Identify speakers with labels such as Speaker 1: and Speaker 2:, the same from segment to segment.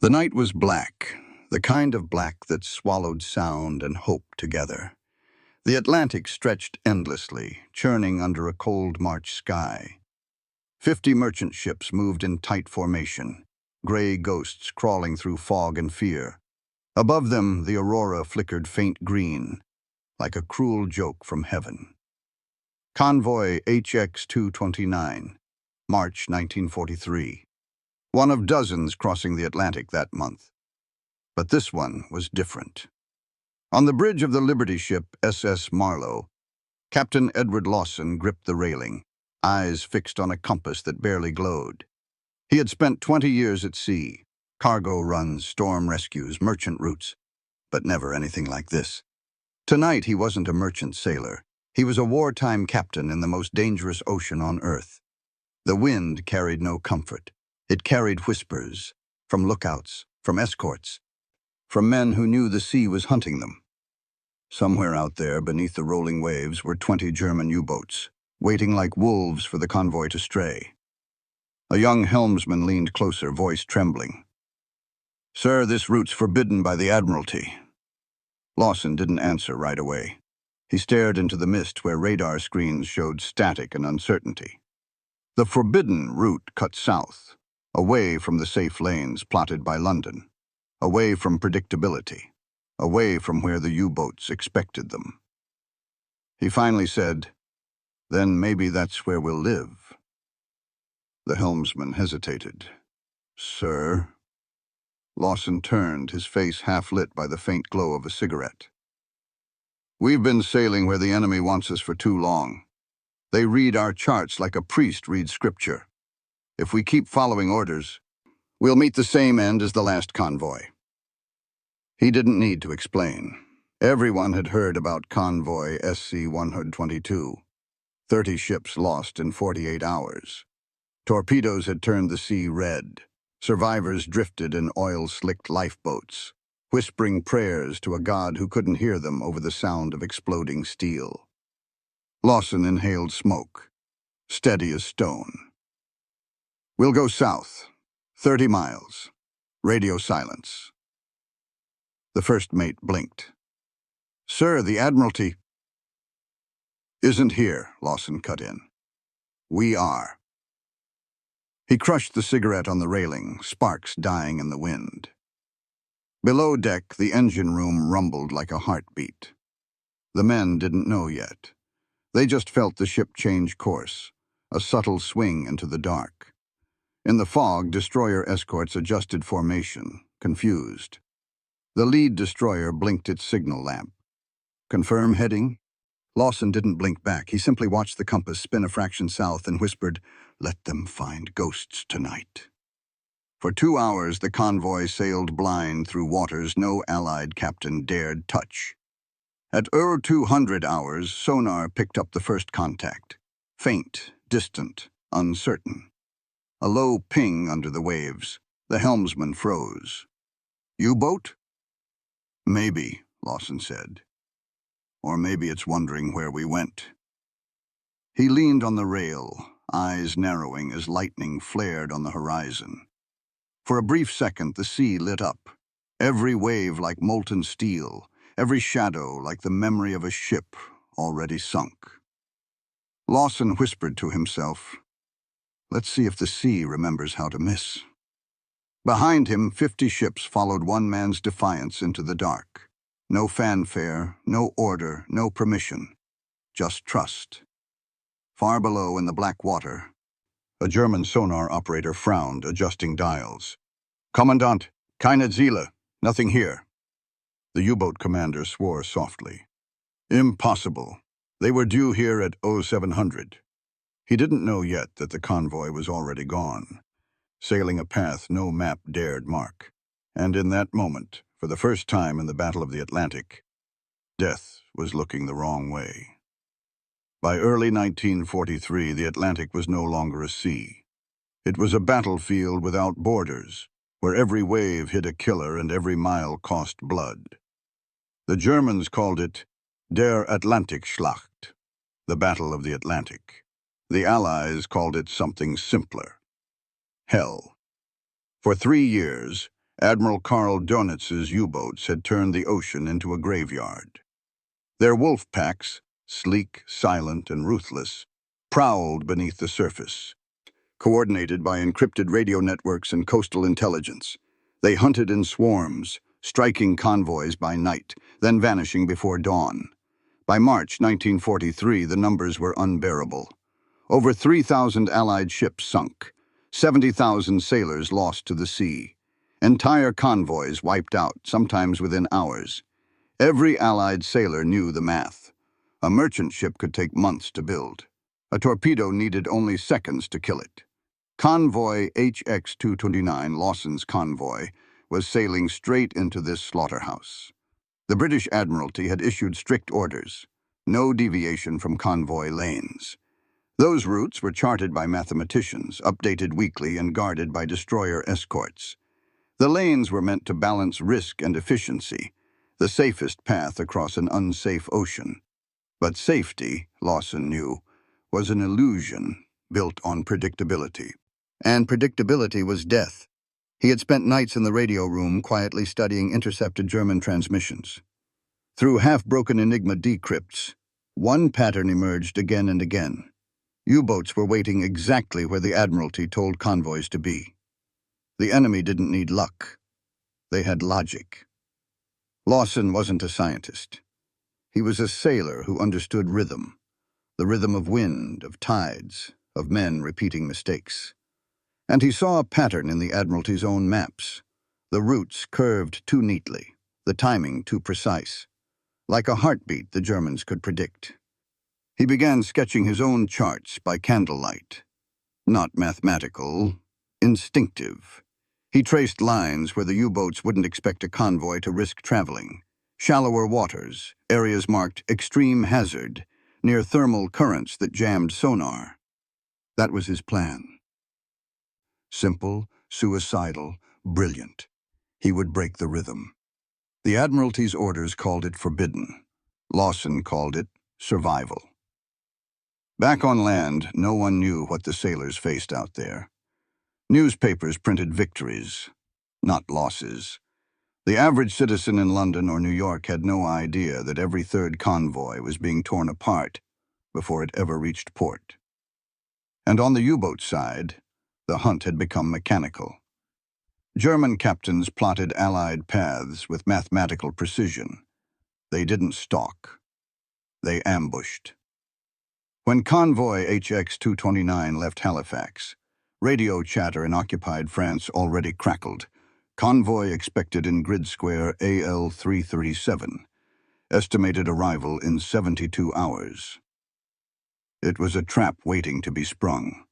Speaker 1: The night was black, the kind of black that swallowed sound and hope together. The Atlantic stretched endlessly, churning under a cold March sky. 50 merchant ships moved in tight formation, gray ghosts crawling through fog and fear. Above them, the aurora flickered faint green, like a cruel joke from heaven. Convoy HX-229, March 1943. One of dozens crossing the Atlantic that month. But this one was different. On the bridge of the Liberty ship SS Marlowe, Captain Edward Lawson gripped the railing, eyes fixed on a compass that barely glowed. He had spent 20 years at sea, cargo runs, storm rescues, merchant routes, but never anything like this. Tonight he wasn't a merchant sailor. He was a wartime captain in the most dangerous ocean on Earth. The wind carried no comfort. It carried whispers, from lookouts, from escorts, from men who knew the sea was hunting them. Somewhere out there, beneath the rolling waves, were 20 German U-boats, waiting like wolves for the convoy to stray. A young helmsman leaned closer, voice trembling. "Sir, this route's forbidden by the Admiralty." Lawson didn't answer right away. He stared into the mist where radar screens showed static and uncertainty. The forbidden route cut south, away from the safe lanes plotted by London, away from predictability, away from where the U-boats expected them. He finally said, "Then maybe that's where we'll live." The helmsman hesitated. "Sir?" Lawson turned, his face half lit by the faint glow of a cigarette. "We've been sailing where the enemy wants us for too long. They read our charts like a priest reads scripture. If we keep following orders, we'll meet the same end as the last convoy." He didn't need to explain. Everyone had heard about Convoy SC-122. 30 ships lost in 48 hours. Torpedoes had turned the sea red. Survivors drifted in oil-slicked lifeboats, whispering prayers to a god who couldn't hear them over the sound of exploding steel. Lawson inhaled smoke, steady as stone. "We'll go south, 30 miles. Radio silence." The first mate blinked. "Sir, the Admiralty—" "Isn't here," Lawson cut in. "We are." He crushed the cigarette on the railing, sparks dying in the wind. Below deck, the engine room rumbled like a heartbeat. The men didn't know yet. They just felt the ship change course, a subtle swing into the dark. In the fog, destroyer escorts adjusted formation, confused. The lead destroyer blinked its signal lamp. "Confirm heading?" Lawson didn't blink back. He simply watched the compass spin a fraction south and whispered, "Let them find ghosts tonight." For 2 hours, the convoy sailed blind through waters no Allied captain dared touch. At 200 hours, sonar picked up the first contact. Faint, distant, uncertain. A low ping under the waves. The helmsman froze. "U-boat?" "Maybe," Lawson said. "Or maybe it's wondering where we went." He leaned on the rail, eyes narrowing as lightning flared on the horizon. For a brief second, the sea lit up, every wave like molten steel, every shadow like the memory of a ship already sunk. Lawson whispered to himself, "Let's see if the sea remembers how to miss." Behind him, 50 ships followed one man's defiance into the dark. No fanfare, no order, no permission, just trust. Far below in the black water, a German sonar operator frowned, adjusting dials. "Commandant, keine Ziele, nothing here." The U-boat commander swore softly. "Impossible. They were due here at 0700. He didn't know yet that the convoy was already gone, sailing a path no map dared mark. And in that moment, for the first time in the Battle of the Atlantic, death was looking the wrong way. By early 1943, the Atlantic was no longer a sea. It was a battlefield without borders, where every wave hid a killer and every mile cost blood. The Germans called it Der Atlantikschlacht, the Battle of the Atlantic. The Allies called it something simpler: hell. For 3 years, Admiral Karl Donitz's U-boats had turned the ocean into a graveyard. Their wolf packs, sleek, silent, and ruthless, prowled beneath the surface. Coordinated by encrypted radio networks and coastal intelligence, they hunted in swarms, striking convoys by night, then vanishing before dawn. By March 1943, the numbers were unbearable. Over 3,000 Allied ships sunk, 70,000 sailors lost to the sea. Entire convoys wiped out, sometimes within hours. Every Allied sailor knew the math. A merchant ship could take months to build. A torpedo needed only seconds to kill it. Convoy HX-229, Lawson's convoy, was sailing straight into this slaughterhouse. The British Admiralty had issued strict orders: no deviation from convoy lanes. Those routes were charted by mathematicians, updated weekly, and guarded by destroyer escorts. The lanes were meant to balance risk and efficiency, the safest path across an unsafe ocean. But safety, Lawson knew, was an illusion built on predictability. And predictability was death. He had spent nights in the radio room quietly studying intercepted German transmissions. Through half-broken Enigma decrypts, one pattern emerged again and again. U-boats were waiting exactly where the Admiralty told convoys to be. The enemy didn't need luck. They had logic. Lawson wasn't a scientist. He was a sailor who understood rhythm, the rhythm of wind, of tides, of men repeating mistakes. And he saw a pattern in the Admiralty's own maps. The routes curved too neatly, the timing too precise. Like a heartbeat the Germans could predict. He began sketching his own charts by candlelight. Not mathematical, instinctive. He traced lines where the U-boats wouldn't expect a convoy to risk traveling. Shallower waters, areas marked extreme hazard, near thermal currents that jammed sonar. That was his plan. Simple, suicidal, brilliant. He would break the rhythm. The Admiralty's orders called it forbidden. Lawson called it survival. Back on land, no one knew what the sailors faced out there. Newspapers printed victories, not losses. The average citizen in London or New York had no idea that every third convoy was being torn apart before it ever reached port. And on the U-boat side, the hunt had become mechanical. German captains plotted Allied paths with mathematical precision. They didn't stalk. They ambushed. When convoy HX-229 left Halifax, radio chatter in occupied France already crackled. Convoy expected in grid square AL-337. Estimated arrival in 72 hours. It was a trap waiting to be sprung.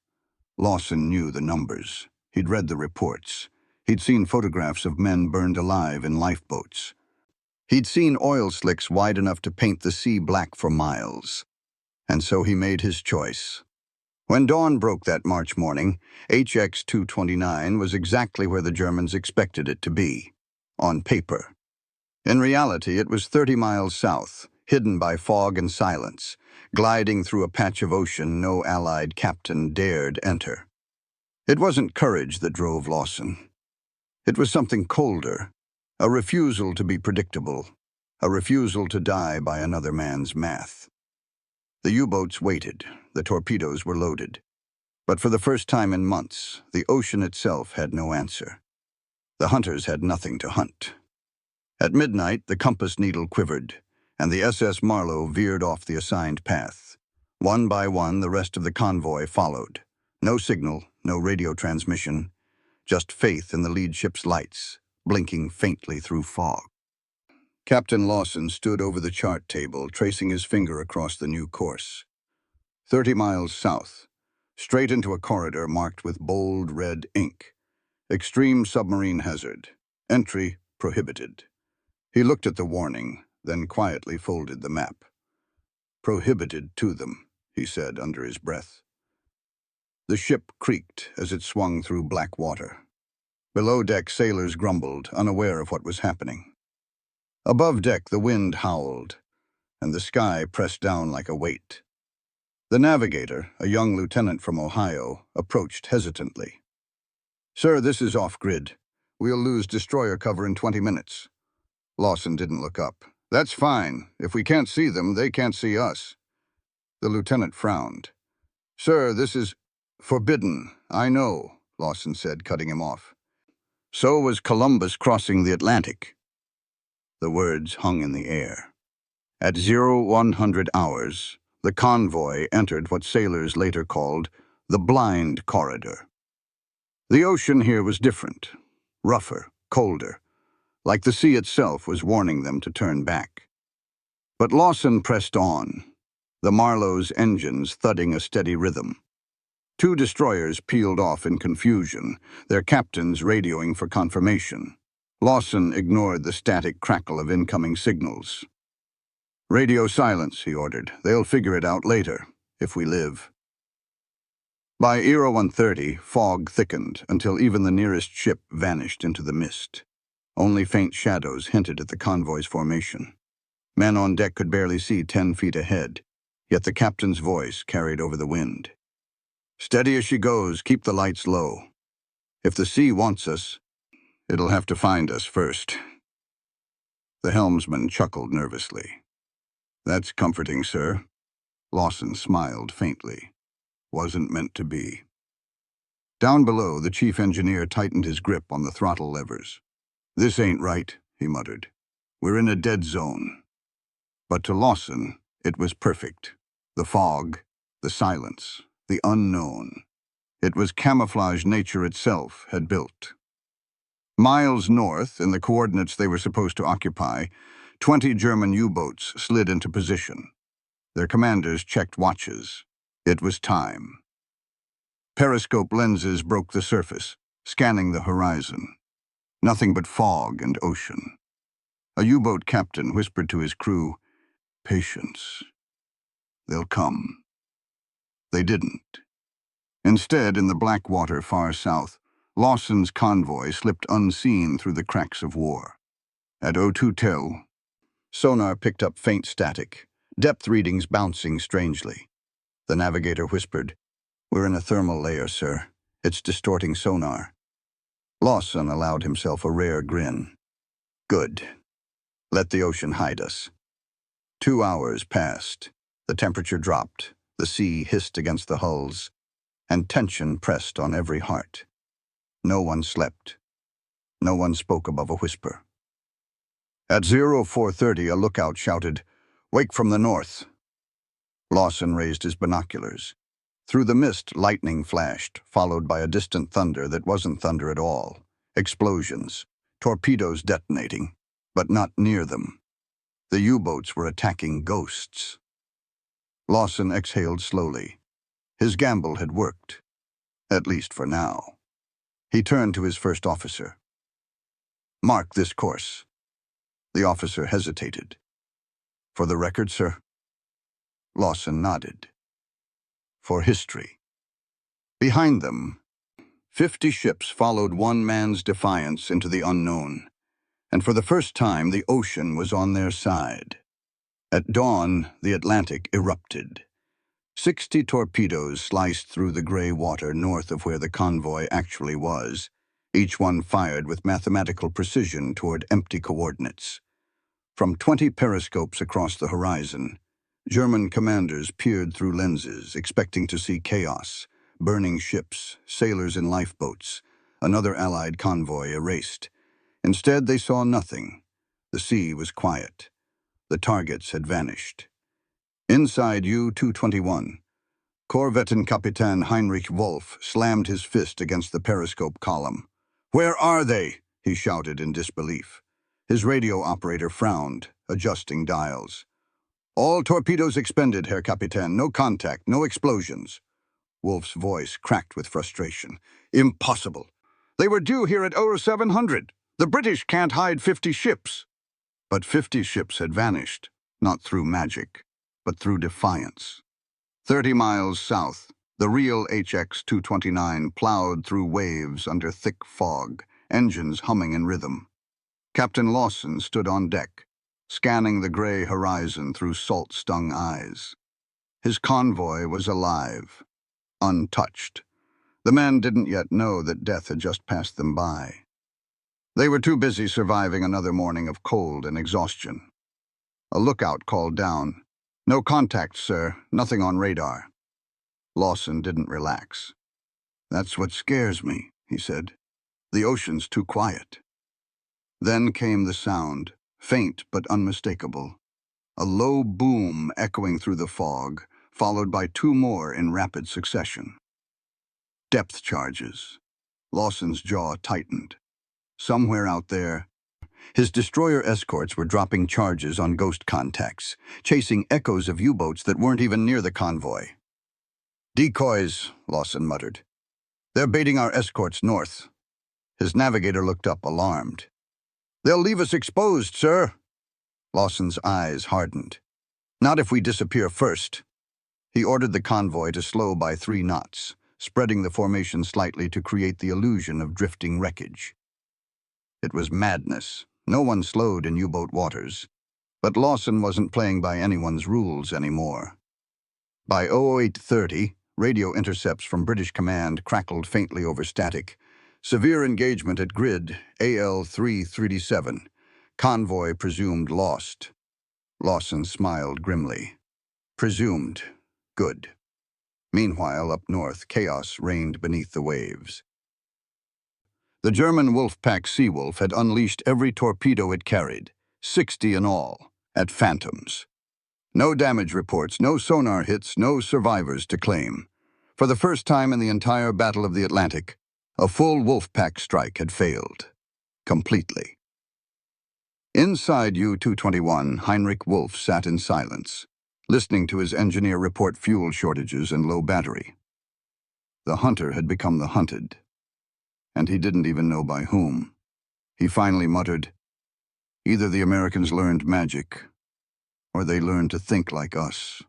Speaker 1: Lawson knew the numbers. He'd read the reports. He'd seen photographs of men burned alive in lifeboats. He'd seen oil slicks wide enough to paint the sea black for miles. And so he made his choice. When dawn broke that March morning, HX-229 was exactly where the Germans expected it to be, on paper. In reality, it was 30 miles south, hidden by fog and silence, gliding through a patch of ocean no Allied captain dared enter. It wasn't courage that drove Lawson. It was something colder, a refusal to be predictable, a refusal to die by another man's math. The U-boats waited, the torpedoes were loaded. But for the first time in months, the ocean itself had no answer. The hunters had nothing to hunt. At midnight, the compass needle quivered, and the SS Marlowe veered off the assigned path. One by one, the rest of the convoy followed. No signal, no radio transmission, just faith in the lead ship's lights, blinking faintly through fog. Captain Lawson stood over the chart table, tracing his finger across the new course. 30 miles south, straight into a corridor marked with bold red ink. Extreme submarine hazard. Entry prohibited. He looked at the warning, then quietly folded the map. Prohibited to them, he said under his breath. The ship creaked as it swung through black water. Below deck, sailors grumbled, unaware of what was happening. Above deck, the wind howled, and the sky pressed down like a weight. The navigator, a young lieutenant from Ohio, approached hesitantly. "Sir, this is off-grid. We'll lose destroyer cover in 20 minutes. Lawson didn't look up. That's fine. If we can't see them, they can't see us. The lieutenant frowned. Sir, this is forbidden. I know, Lawson said, cutting him off. So was Columbus crossing the Atlantic. The words hung in the air. At 0100 hours, the convoy entered what sailors later called the blind corridor. The ocean here was different, rougher, colder, like the sea itself was warning them to turn back. But Lawson pressed on, the Marlowe's engines thudding a steady rhythm. 2 destroyers peeled off in confusion, their captains radioing for confirmation. Lawson ignored the static crackle of incoming signals. Radio silence, he ordered. They'll figure it out later, if we live. By 0130, fog thickened until even the nearest ship vanished into the mist. Only faint shadows hinted at the convoy's formation. Men on deck could barely see 10 feet ahead, yet the captain's voice carried over the wind. Steady as she goes, keep the lights low. If the sea wants us, it'll have to find us first. The helmsman chuckled nervously. That's comforting, sir. Lawson smiled faintly. Wasn't meant to be. Down below, the chief engineer tightened his grip on the throttle levers. This ain't right, he muttered. We're in a dead zone. But to Lawson, it was perfect. The fog, the silence, the unknown. It was camouflage nature itself had built. Miles north, in the coordinates they were supposed to occupy, 20 German U-boats slid into position. Their commanders checked watches. It was time. Periscope lenses broke the surface, scanning the horizon. Nothing but fog and ocean. A U-boat captain whispered to his crew, "Patience. They'll come." They didn't. Instead, in the black water far south, Lawson's convoy slipped unseen through the cracks of war. At 0210, sonar picked up faint static, depth readings bouncing strangely. The navigator whispered, "We're in a thermal layer, sir. It's distorting sonar." Lawson allowed himself a rare grin. Good. Let the ocean hide us. 2 hours passed. The temperature dropped, the sea hissed against the hulls, and tension pressed on every heart. No one slept. No one spoke above a whisper. At 0430, a lookout shouted, "Wake from the north." Lawson raised his binoculars. Through the mist, lightning flashed, followed by a distant thunder that wasn't thunder at all. Explosions, torpedoes detonating, but not near them. The U-boats were attacking ghosts. Lawson exhaled slowly. His gamble had worked, at least for now. He turned to his first officer. "Mark this course." The officer hesitated. "For the record, sir?" Lawson nodded. "For history." Behind them, 50 ships followed one man's defiance into the unknown, and for the first time the ocean was on their side. At dawn, the Atlantic erupted. 60 torpedoes sliced through the gray water north of where the convoy actually was, each one fired with mathematical precision toward empty coordinates. From 20 periscopes across the horizon, German commanders peered through lenses, expecting to see chaos, burning ships, sailors in lifeboats, another Allied convoy erased. Instead, they saw nothing. The sea was quiet. The targets had vanished. Inside U-221, Korvettenkapitän Heinrich Wolf slammed his fist against the periscope column. "Where are they?" he shouted in disbelief. His radio operator frowned, adjusting dials. "All torpedoes expended, Herr Kapitän. No contact, no explosions." Wolf's voice cracked with frustration. "Impossible. They were due here at 0700. The British can't hide 50 ships." But 50 ships had vanished, not through magic, but through defiance. 30 miles south, the real HX-229 plowed through waves under thick fog, engines humming in rhythm. Captain Lawson stood on deck, scanning the gray horizon through salt-stung eyes. His convoy was alive, untouched. The men didn't yet know that death had just passed them by. They were too busy surviving another morning of cold and exhaustion. A lookout called down. "No contact, sir. Nothing on radar." Lawson didn't relax. "That's what scares me," he said. "The ocean's too quiet." Then came the sound, faint but unmistakable. A low boom echoing through the fog, followed by two more in rapid succession. Depth charges. Lawson's jaw tightened. Somewhere out there, his destroyer escorts were dropping charges on ghost contacts, chasing echoes of U-boats that weren't even near the convoy. "Decoys," Lawson muttered. "They're baiting our escorts north." His navigator looked up, alarmed. "They'll leave us exposed, sir." Lawson's eyes hardened. "Not if we disappear first." He ordered the convoy to slow by 3 knots, spreading the formation slightly to create the illusion of drifting wreckage. It was madness. No one slowed in U-boat waters. But Lawson wasn't playing by anyone's rules anymore. By 08:30, radio intercepts from British Command crackled faintly over static. "Severe engagement at grid AL-337. Convoy presumed lost." Lawson smiled grimly. Presumed. Good. Meanwhile, up north, chaos reigned beneath the waves. The German wolfpack Seawolf had unleashed every torpedo it carried, 60 in all, at phantoms. No damage reports, no sonar hits, no survivors to claim. For the first time in the entire Battle of the Atlantic, a full wolfpack strike had failed. Completely. Inside U-221, Heinrich Wolf sat in silence, listening to his engineer report fuel shortages and low battery. The hunter had become the hunted, and he didn't even know by whom. He finally muttered, "Either the Americans learned magic, or they learned to think like us."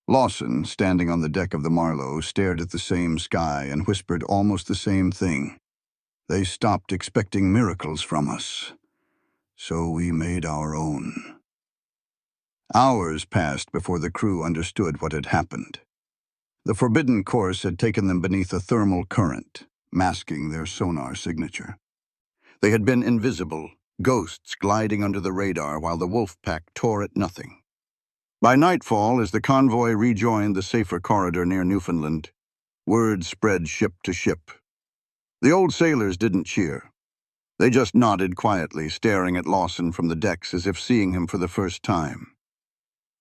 Speaker 1: Lawson, standing on the deck of the Marlowe, stared at the same sky and whispered almost the same thing. "They stopped expecting miracles from us, so we made our own." Hours passed before the crew understood what had happened. The forbidden course had taken them beneath a thermal current, masking their sonar signature. They had been invisible, ghosts gliding under the radar while the wolfpack tore at nothing. By nightfall, as the convoy rejoined the safer corridor near Newfoundland, word spread ship to ship. The old sailors didn't cheer. They just nodded quietly, staring at Lawson from the decks as if seeing him for the first time.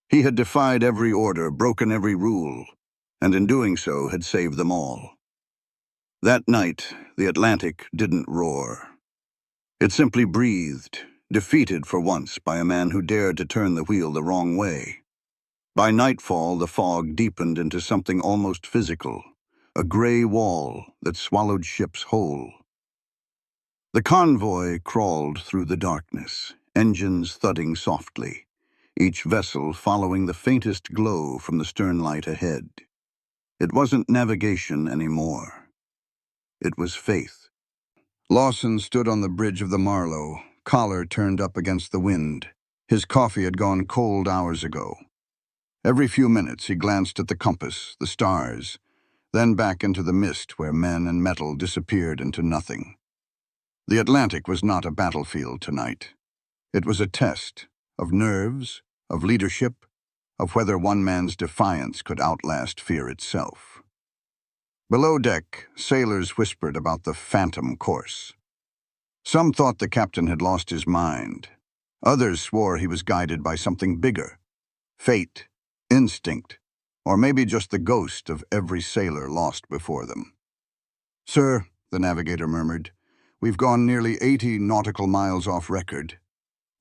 Speaker 1: He had defied every order, broken every rule, and in doing so had saved them all. That night, the Atlantic didn't roar. It simply breathed, defeated for once by a man who dared to turn the wheel the wrong way. By nightfall, the fog deepened into something almost physical, a gray wall that swallowed ships whole. The convoy crawled through the darkness, engines thudding softly, each vessel following the faintest glow from the stern light ahead. It wasn't navigation anymore. It was faith. Lawson stood on the bridge of the Marlowe, collar turned up against the wind. His coffee had gone cold hours ago. Every few minutes he glanced at the compass, the stars, then back into the mist where men and metal disappeared into nothing. The Atlantic was not a battlefield tonight. It was a test of nerves, of leadership, of whether one man's defiance could outlast fear itself. Below deck, sailors whispered about the phantom course. Some thought the captain had lost his mind. Others swore he was guided by something bigger, fate, instinct, or maybe just the ghost of every sailor lost before them. "Sir," the navigator murmured, "we've gone nearly 80 nautical miles off record.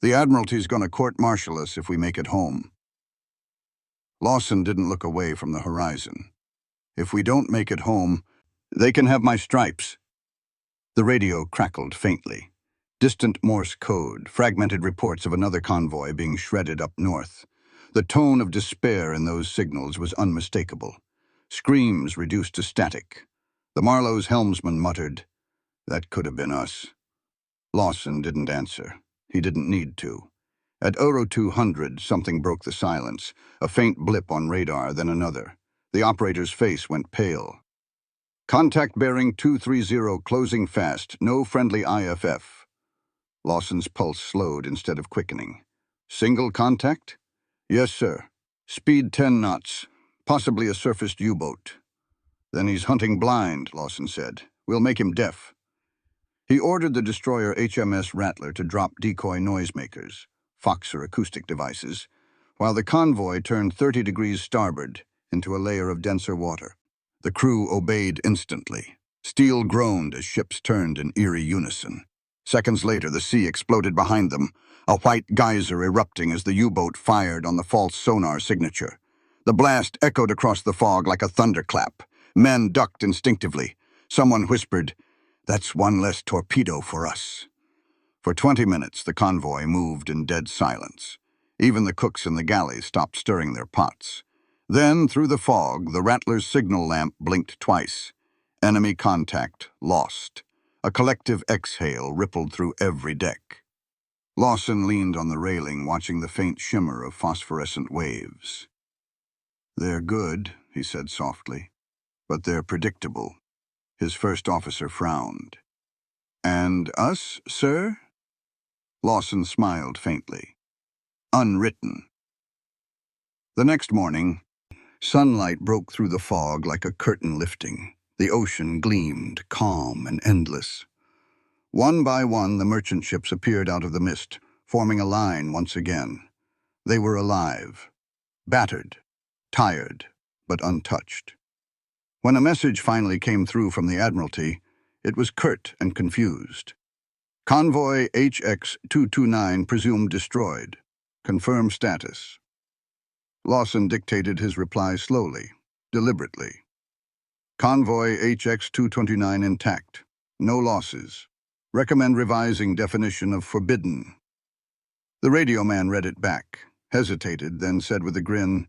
Speaker 1: The Admiralty's going to court-martial us if we make it home." Lawson didn't look away from the horizon. "If we don't make it home, they can have my stripes." The radio crackled faintly. Distant Morse code, fragmented reports of another convoy being shredded up north. The tone of despair in those signals was unmistakable. Screams reduced to static. The Marlowe's helmsman muttered, "That could have been us." Lawson didn't answer. He didn't need to. At Euro 200, something broke the silence. A faint blip on radar, then another. The operator's face went pale. Contact bearing 230, closing fast. No friendly IFF. Lawson's pulse slowed instead of quickening. Single contact? Yes, sir. Speed 10 knots. Possibly a surfaced U-boat. Then he's hunting blind, Lawson said. We'll make him deaf. He ordered the destroyer HMS Rattler to drop decoy noisemakers, Foxer acoustic devices, while the convoy turned 30 degrees starboard into a layer of denser water. The crew obeyed instantly. Steel groaned as ships turned in eerie unison. Seconds later, the sea exploded behind them, a white geyser erupting as the U-boat fired on the false sonar signature. The blast echoed across the fog like a thunderclap. Men ducked instinctively. Someone whispered, "That's one less torpedo for us." For 20 minutes, the convoy moved in dead silence. Even the cooks in the galleys stopped stirring their pots. Then, through the fog, the Rattler's signal lamp blinked twice. Enemy contact lost. A collective exhale rippled through every deck. Lawson leaned on the railing, watching the faint shimmer of phosphorescent waves. "They're good," he said softly, "but they're predictable." His first officer frowned. "And us, sir?" Lawson smiled faintly. "Unwritten." The next morning, sunlight broke through the fog like a curtain lifting. The ocean gleamed, calm and endless. One by one, the merchant ships appeared out of the mist, forming a line once again. They were alive, battered, tired, but untouched. When a message finally came through from the Admiralty, it was curt and confused. Convoy HX-229 presumed destroyed. Confirm status. Lawson dictated his reply slowly, deliberately. Convoy HX-229 intact. No losses. Recommend revising definition of forbidden. The radio man read it back, hesitated, then said with a grin,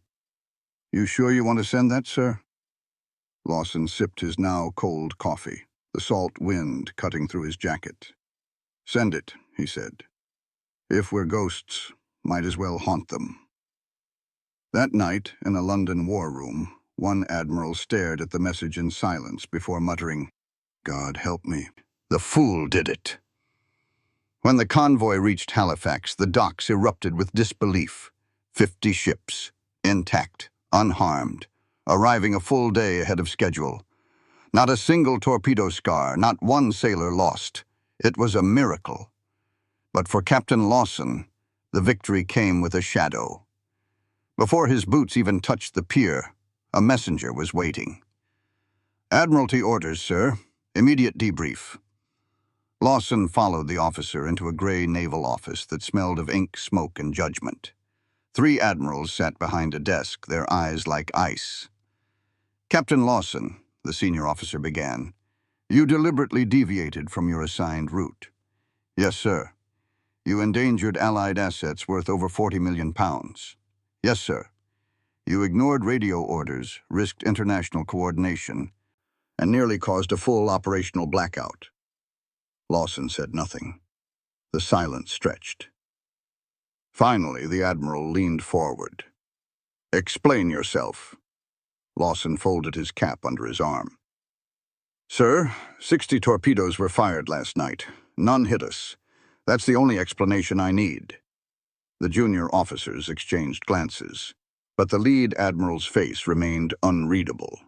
Speaker 1: "You sure you want to send that, sir?" Lawson sipped his now cold coffee, the salt wind cutting through his jacket. "Send it," he said. "If we're ghosts, might as well haunt them." That night, in a London war room, one admiral stared at the message in silence before muttering, "God help me. The fool did it." When the convoy reached Halifax, the docks erupted with disbelief. 50 ships, intact, unharmed, arriving a full day ahead of schedule. Not a single torpedo scar, not one sailor lost. It was a miracle. But for Captain Lawson, the victory came with a shadow. Before his boots even touched the pier, a messenger was waiting. "Admiralty orders, sir. Immediate debrief." Lawson followed the officer into a gray naval office that smelled of ink, smoke, and judgment. 3 admirals sat behind a desk, their eyes like ice. "Captain Lawson," the senior officer began, "you deliberately deviated from your assigned route." "Yes, sir." "You endangered Allied assets worth over £40 million. "Yes, sir." "You ignored radio orders, risked international coordination, and nearly caused a full operational blackout." Lawson said nothing. The silence stretched. Finally, the admiral leaned forward. "Explain yourself." Lawson folded his cap under his arm. "Sir, 60 torpedoes were fired last night. None hit us. That's the only explanation I need." The junior officers exchanged glances, but the lead admiral's face remained unreadable.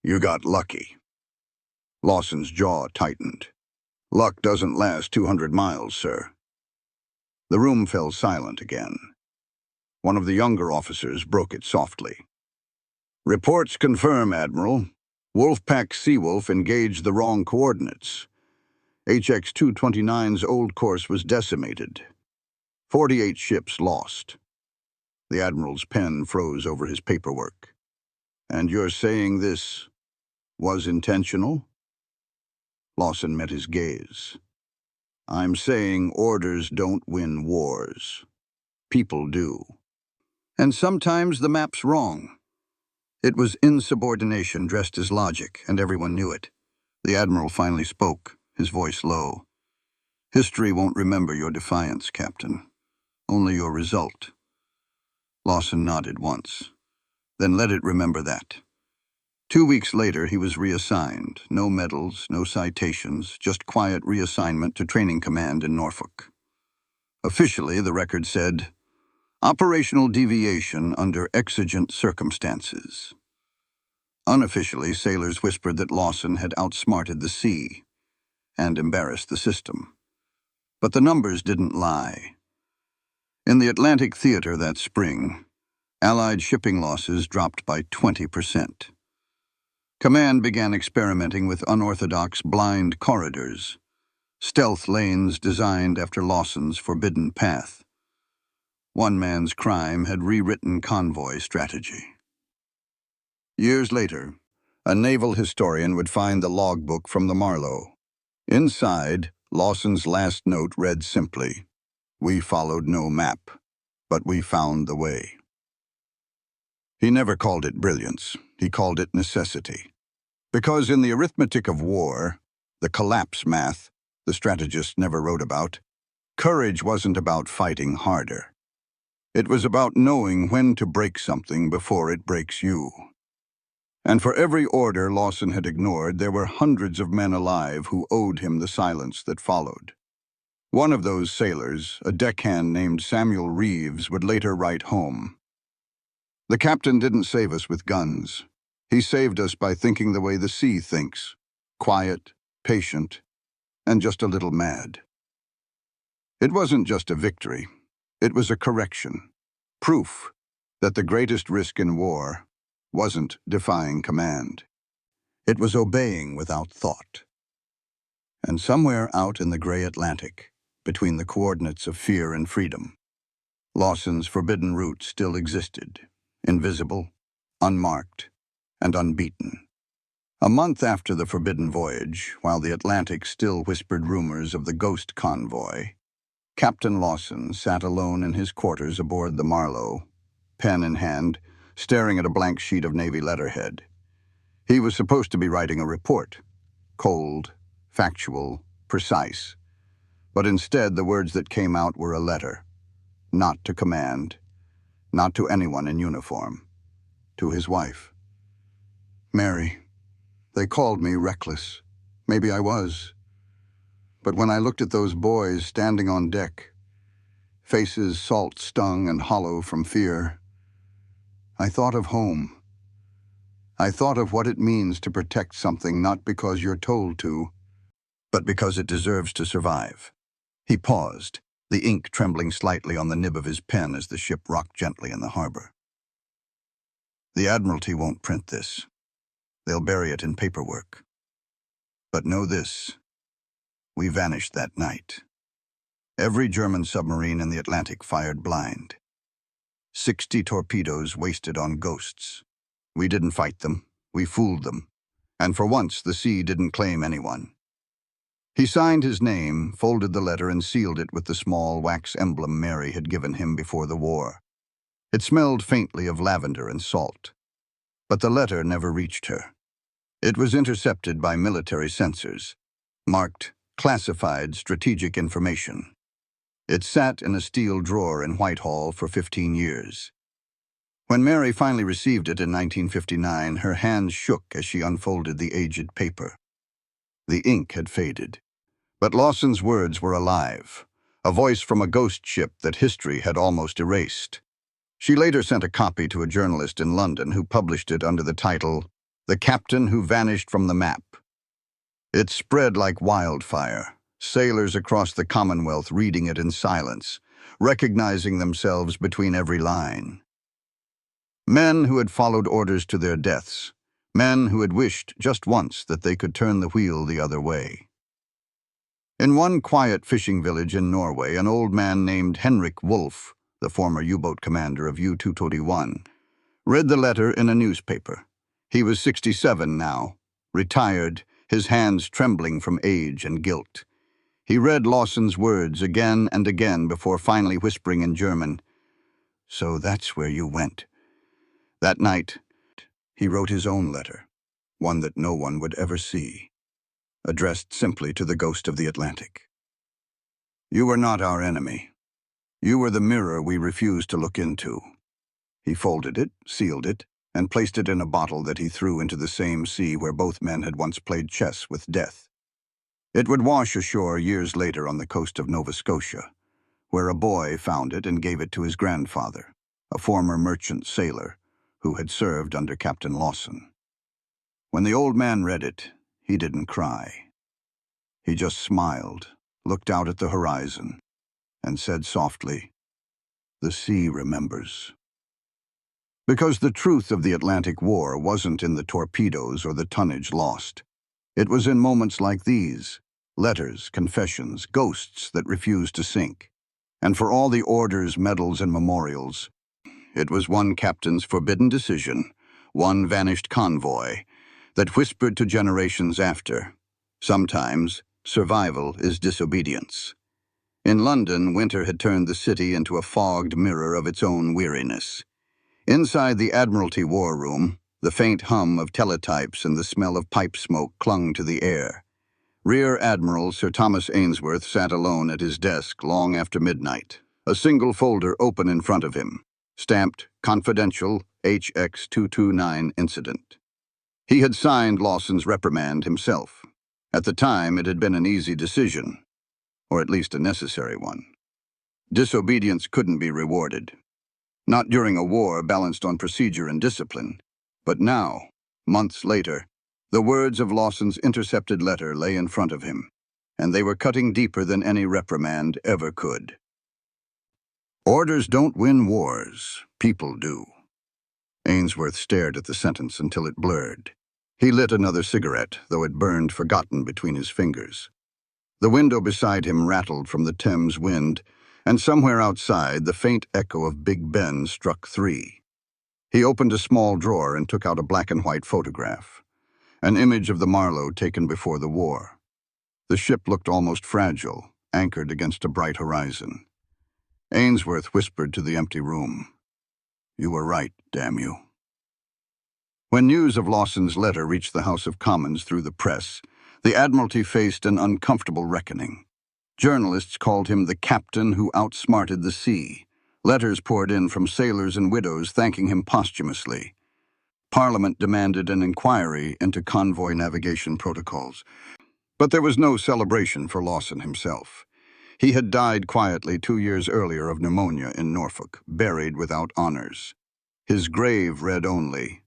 Speaker 1: "You got lucky." Lawson's jaw tightened. "Luck doesn't last 200 miles, sir." The room fell silent again. One of the younger officers broke it softly. "Reports confirm, Admiral. Wolfpack Seawolf engaged the wrong coordinates. HX-229's old course was decimated. 48 ships lost." The Admiral's pen froze over his paperwork. "And you're saying this was intentional?" Lawson met his gaze. "I'm saying orders don't win wars. People do. And sometimes the map's wrong." It was insubordination dressed as logic, and everyone knew it. The Admiral finally spoke, his voice low. "History won't remember your defiance, Captain. Only your result." Lawson nodded once. "Then let it remember that." 2 weeks later, he was reassigned. No medals, no citations, just quiet reassignment to Training Command in Norfolk. Officially, the record said, "Operational deviation under exigent circumstances." Unofficially, sailors whispered that Lawson had outsmarted the sea and embarrassed the system. But the numbers didn't lie. In the Atlantic theater that spring, Allied shipping losses dropped by 20%. Command began experimenting with unorthodox blind corridors, stealth lanes designed after Lawson's forbidden path. One man's crime had rewritten convoy strategy. Years later, a naval historian would find the logbook from the Marlowe. Inside, Lawson's last note read simply, "We followed no map, but we found the way." He never called it brilliance, he called it necessity. Because in the arithmetic of war, the collapse math the strategists never wrote about, courage wasn't about fighting harder. It was about knowing when to break something before it breaks you. And for every order Lawson had ignored, there were hundreds of men alive who owed him the silence that followed. One of those sailors, a deckhand named Samuel Reeves, would later write home, "The captain didn't save us with guns. He saved us by thinking the way the sea thinks, quiet, patient, and just a little mad." It wasn't just a victory. It was a correction. Proof that the greatest risk in war wasn't defying command. It was obeying without thought. And somewhere out in the gray Atlantic, between the coordinates of fear and freedom, Lawson's forbidden route still existed, invisible, unmarked, and unbeaten. A month after the forbidden voyage, while the Atlantic still whispered rumors of the ghost convoy, Captain Lawson sat alone in his quarters aboard the Marlowe, pen in hand, staring at a blank sheet of Navy letterhead. He was supposed to be writing a report, cold, factual, precise. But instead, the words that came out were a letter, not to command, not to anyone in uniform, to his wife. "Mary, they called me reckless. Maybe I was. But when I looked at those boys standing on deck, faces salt-stung and hollow from fear, I thought of home. I thought of what it means to protect something not because you're told to, but because it deserves to survive." He paused, the ink trembling slightly on the nib of his pen as the ship rocked gently in the harbor. "The Admiralty won't print this. They'll bury it in paperwork. But know this, we vanished that night. Every German submarine in the Atlantic fired blind. 60 torpedoes wasted on ghosts. We didn't fight them, we fooled them. And for once, the sea didn't claim anyone." He signed his name, folded the letter, and sealed it with the small wax emblem Mary had given him before the war. It smelled faintly of lavender and salt. But the letter never reached her. It was intercepted by military censors, marked classified strategic information. It sat in a steel drawer in Whitehall for 15 years. When Mary finally received it in 1959, her hands shook as she unfolded the aged paper. The ink had faded. But Lawson's words were alive, a voice from a ghost ship that history had almost erased. She later sent a copy to a journalist in London who published it under the title, "The Captain Who Vanished from the Map." It spread like wildfire, sailors across the Commonwealth reading it in silence, recognizing themselves between every line. Men who had followed orders to their deaths, men who had wished just once that they could turn the wheel the other way. In one quiet fishing village in Norway, an old man named Henrik Wolf, the former U-boat commander of U-221, read the letter in a newspaper. He was 67 now, retired, his hands trembling from age and guilt. He read Lawson's words again and again before finally whispering in German, "So that's where you went." That night, he wrote his own letter, one that no one would ever see, addressed simply to the ghost of the Atlantic. "You were not our enemy. You were the mirror we refused to look into." He folded it, sealed it, and placed it in a bottle that he threw into the same sea where both men had once played chess with death. It would wash ashore years later on the coast of Nova Scotia, where a boy found it and gave it to his grandfather, a former merchant sailor who had served under Captain Lawson. When the old man read it, he didn't cry. He just smiled, looked out at the horizon, and said softly, "The sea remembers." Because the truth of the Atlantic War wasn't in the torpedoes or the tonnage lost. It was in moments like these, letters, confessions, ghosts that refused to sink. And for all the orders, medals, and memorials, it was one captain's forbidden decision, one vanished convoy, that whispered to generations after, sometimes survival is disobedience. In London, winter had turned the city into a fogged mirror of its own weariness. Inside the Admiralty War Room, the faint hum of teletypes and the smell of pipe smoke clung to the air. Rear Admiral Sir Thomas Ainsworth sat alone at his desk long after midnight, a single folder open in front of him, stamped Confidential HX229 Incident. He had signed Lawson's reprimand himself. At the time, it had been an easy decision, or at least a necessary one. Disobedience couldn't be rewarded. Not during a war balanced on procedure and discipline. But now, months later, the words of Lawson's intercepted letter lay in front of him, and they were cutting deeper than any reprimand ever could. Orders don't win wars, people do. Ainsworth stared at the sentence until it blurred. He lit another cigarette, though it burned forgotten between his fingers. The window beside him rattled from the Thames wind, and somewhere outside, the faint echo of Big Ben struck 3. He opened a small drawer and took out a black and white photograph, an image of the Marlowe taken before the war. The ship looked almost fragile, anchored against a bright horizon. Ainsworth whispered to the empty room, "You were right, damn you." When news of Lawson's letter reached the House of Commons through the press, the Admiralty faced an uncomfortable reckoning. Journalists called him the captain who outsmarted the sea. Letters poured in from sailors and widows thanking him posthumously. Parliament demanded an inquiry into convoy navigation protocols. But there was no celebration for Lawson himself. He had died quietly 2 years earlier of pneumonia in Norfolk, buried without honors. His grave read only,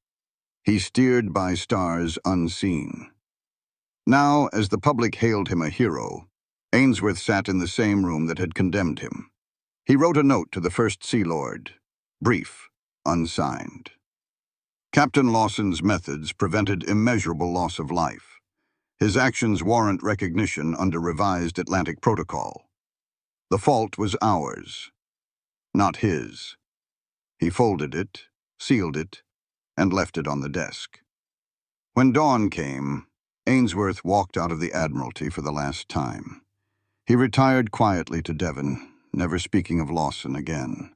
Speaker 1: "He steered by stars unseen." Now, as the public hailed him a hero, Ainsworth sat in the same room that had condemned him. He wrote a note to the First Sea Lord, brief, unsigned. Captain Lawson's methods prevented immeasurable loss of life. His actions warrant recognition under revised Atlantic Protocol. The fault was ours, not his. He folded it, sealed it, and left it on the desk. When dawn came, Ainsworth walked out of the Admiralty for the last time. He retired quietly to Devon, never speaking of Lawson again.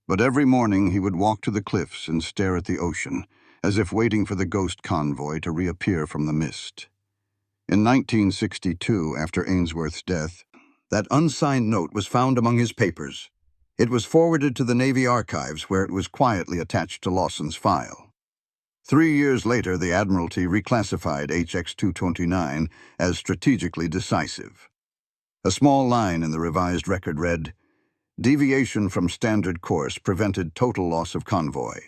Speaker 1: But every morning he would walk to the cliffs and stare at the ocean, as if waiting for the ghost convoy to reappear from the mist. In 1962, after Ainsworth's death, that unsigned note was found among his papers. It was forwarded to the Navy Archives, where it was quietly attached to Lawson's file. 3 years later, the Admiralty reclassified HX229 as strategically decisive. A small line in the revised record read, "Deviation from standard course prevented total loss of convoy.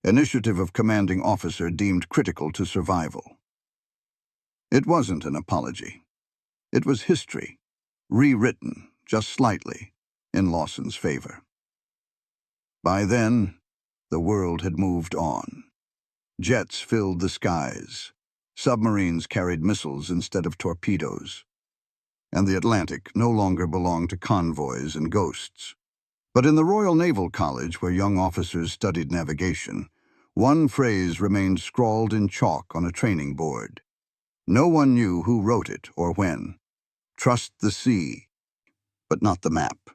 Speaker 1: Initiative of commanding officer deemed critical to survival." It wasn't an apology. It was history, rewritten, just slightly, in Lawson's favor. By then, the world had moved on. Jets filled the skies. Submarines carried missiles instead of torpedoes. And the Atlantic no longer belonged to convoys and ghosts. But in the Royal Naval College, where young officers studied navigation, one phrase remained scrawled in chalk on a training board. No one knew who wrote it or when. Trust the sea, but not the map.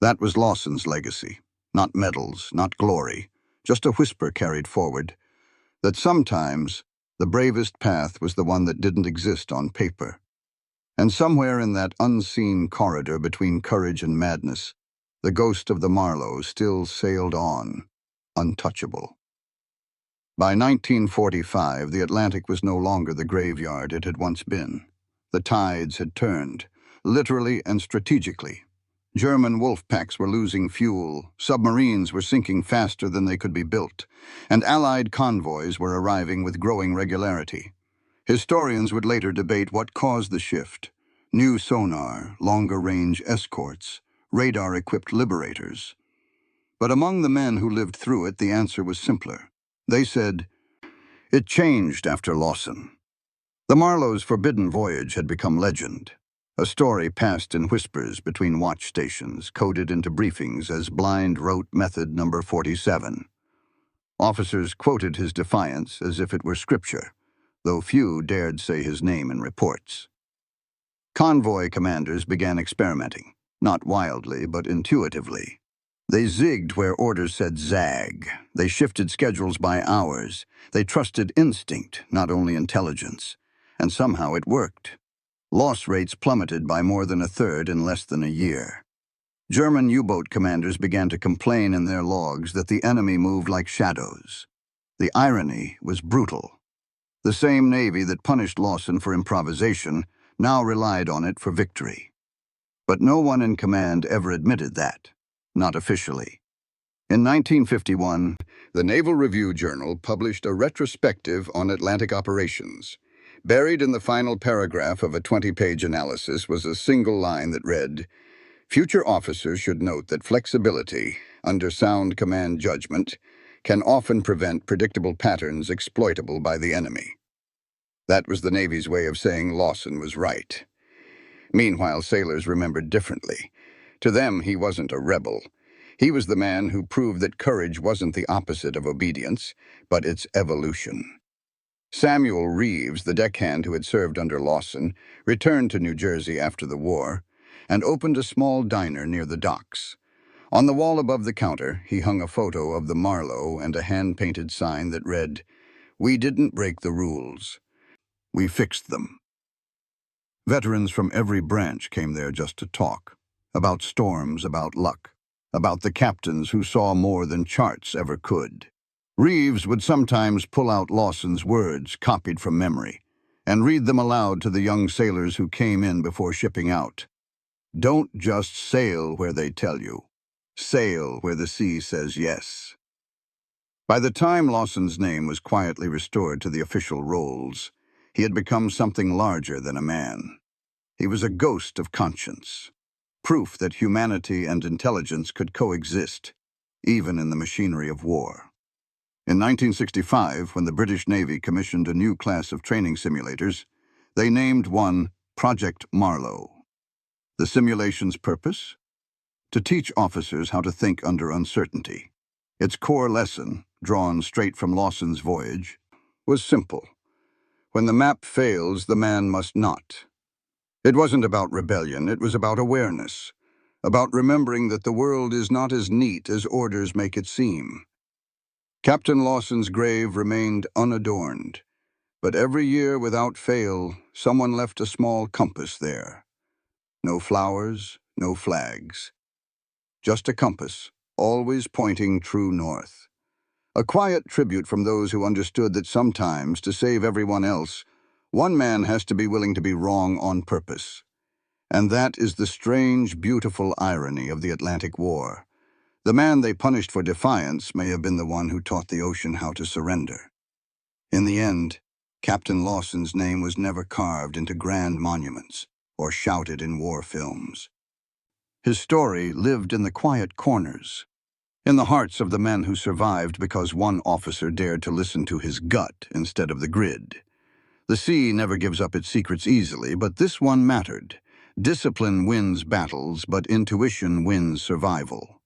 Speaker 1: That was Lawson's legacy. Not medals, not glory, just a whisper carried forward, that sometimes the bravest path was the one that didn't exist on paper. And somewhere in that unseen corridor between courage and madness, the ghost of the Marlowe still sailed on, untouchable. By 1945, the Atlantic was no longer the graveyard it had once been. The tides had turned, literally and strategically. German wolfpacks were losing fuel, submarines were sinking faster than they could be built, and Allied convoys were arriving with growing regularity. Historians would later debate what caused the shift: new sonar, longer-range escorts, radar-equipped liberators. But among the men who lived through it, the answer was simpler. They said, it changed after Lawson. The Marlowe's forbidden voyage had become legend, a story passed in whispers between watch stations, coded into briefings as blind rote method number 47. Officers quoted his defiance as if it were scripture, though few dared say his name in reports. Convoy commanders began experimenting, not wildly but intuitively. They zigged where orders said zag. They shifted schedules by hours. They trusted instinct, not only intelligence. And somehow it worked. Loss rates plummeted by more than a third in less than a year. German U-boat commanders began to complain in their logs that the enemy moved like shadows. The irony was brutal. The same Navy that punished Lawson for improvisation now relied on it for victory. But no one in command ever admitted that. Not officially. In 1951, the Naval Review Journal published a retrospective on Atlantic operations. Buried in the final paragraph of a 20-page analysis was a single line that read, "Future officers should note that flexibility, under sound command judgment, can often prevent predictable patterns exploitable by the enemy." That was the Navy's way of saying Lawson was right. Meanwhile, sailors remembered differently. To them, he wasn't a rebel. He was the man who proved that courage wasn't the opposite of obedience, but its evolution. Samuel Reeves, the deckhand who had served under Lawson, returned to New Jersey after the war and opened a small diner near the docks. On the wall above the counter, he hung a photo of the Marlowe and a hand-painted sign that read, "We didn't break the rules. We fixed them." Veterans from every branch came there just to talk. About storms, about luck, about the captains who saw more than charts ever could. Reeves would sometimes pull out Lawson's words, copied from memory, and read them aloud to the young sailors who came in before shipping out. Don't just sail where they tell you. Sail where the sea says yes. By the time Lawson's name was quietly restored to the official rolls, he had become something larger than a man. He was a ghost of conscience, proof that humanity and intelligence could coexist, even in the machinery of war. In 1965, when the British Navy commissioned a new class of training simulators, they named one Project Marlowe. The simulation's purpose? To teach officers how to think under uncertainty. Its core lesson, drawn straight from Lawson's voyage, was simple. When the map fails, the man must not. It wasn't about rebellion, it was about awareness, about remembering that the world is not as neat as orders make it seem. Captain Lawson's grave remained unadorned, but every year without fail, someone left a small compass there. No flowers, no flags. Just a compass, always pointing true north. A quiet tribute from those who understood that sometimes, to save everyone else, one man has to be willing to be wrong on purpose. And that is the strange, beautiful irony of the Atlantic War. The man they punished for defiance may have been the one who taught the ocean how to surrender. In the end, Captain Lawson's name was never carved into grand monuments or shouted in war films. His story lived in the quiet corners, in the hearts of the men who survived because one officer dared to listen to his gut instead of the grid. The sea never gives up its secrets easily, but this one mattered. Discipline wins battles, but intuition wins survival.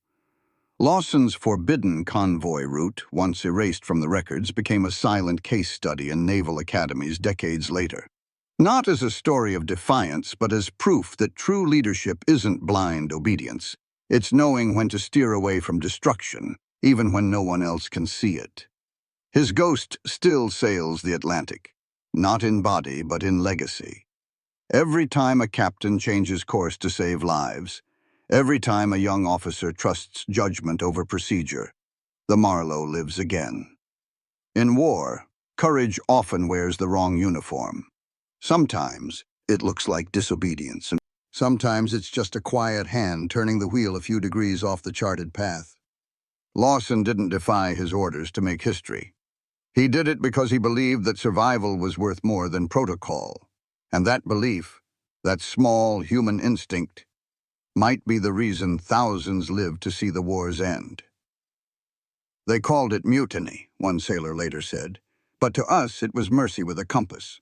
Speaker 1: Lawson's forbidden convoy route, once erased from the records, became a silent case study in naval academies decades later. Not as a story of defiance, but as proof that true leadership isn't blind obedience. It's knowing when to steer away from destruction, even when no one else can see it. His ghost still sails the Atlantic, not in body, but in legacy. Every time a captain changes course to save lives, every time a young officer trusts judgment over procedure, the Marlowe lives again. In war, courage often wears the wrong uniform. Sometimes it looks like disobedience, and sometimes it's just a quiet hand turning the wheel a few degrees off the charted path. Lawson didn't defy his orders to make history. He did it because he believed that survival was worth more than protocol. And that belief, that small human instinct, might be the reason thousands lived to see the war's end. They called it mutiny, one sailor later said, but to us it was mercy with a compass.